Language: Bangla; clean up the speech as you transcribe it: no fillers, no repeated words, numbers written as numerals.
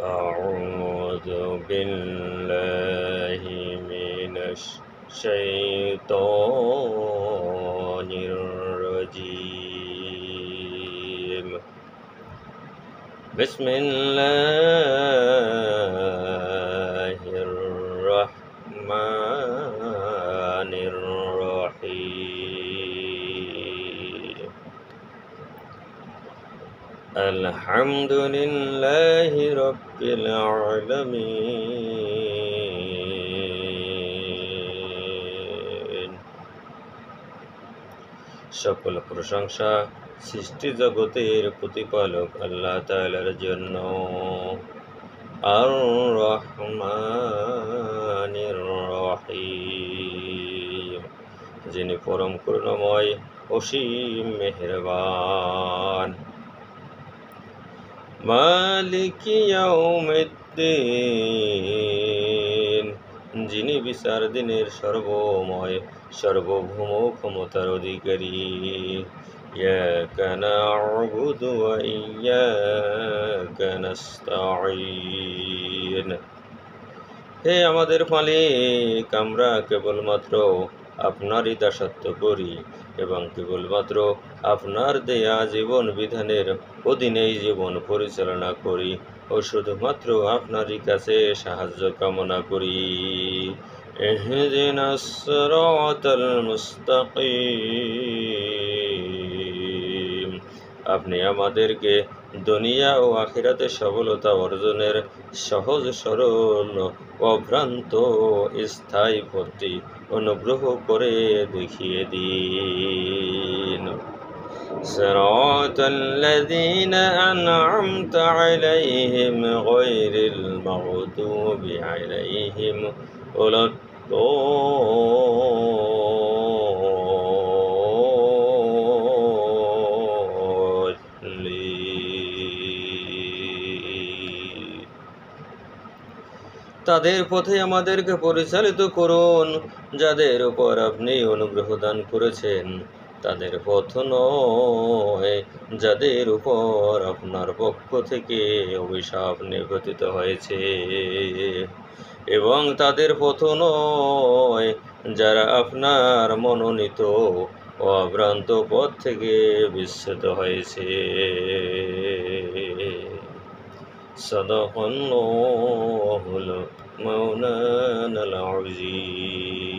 أعوذ بالله من الشيطان الرجيم بسم الله الرحمن الرحيم الحمد لله رب العالمين সকল প্রশংসা সৃষ্টি জগতের প্রতিপালক আল্লাহ তাআলার জন্য। আর রহমানির রহিম, যিনি পরম করুণাময় অসীম মেহেরবান। মালিক ইয়াউমিদ্দিন, যিনি বিচার দিনের সর্বময় সার্বভৌম ক্ষমতার অধিকারী। ইয়াকা না'বুদু ওয়া ইয়াকা নাস্তাঈন, হে আমাদের মালিক, আমরা কেবলমাত্র আপনারই দাসত্ব করি এবং কেবলমাত্র আপনার দেয়া জীবন বিধানের অধীনেই জীবন পরিচালনা করি ও শুধুমাত্র আপনারই কাছে সাহায্য কামনা করি। ইহদিনাস সিরাতাল মুস্তাকিম, আপনি আমাদেরকে দুনিয়া ও আখিরাতে সফলতা অর্জনের সহজ সরল অভ্রান্ত স্থায়ী পথটি অনুগ্রহ করে দেখিয়ে দিন। সিরাতাল্লাযীনা আন'আমতা আলাইহিম গায়রিল মাগদুবি আলাইহিম ওয়ালাদ-দাল্লীন, তাদের পথে আমাদেরকে পরিচালিত করুন যাদের উপর আপনি অনুগ্রহ দান করেছেন, তাদের পথ নয় যাদের উপর আপনার পক্ষ থেকে অভিশাপ নিপতিত হয়েছে, এবং তাদের পথ নয় যারা আপনার মনোনীত ও আভ্রান্ত পথ থেকে বিচ্যুত হয়েছে। সাদাকাল্লাহুল মাওলানাল আযীম।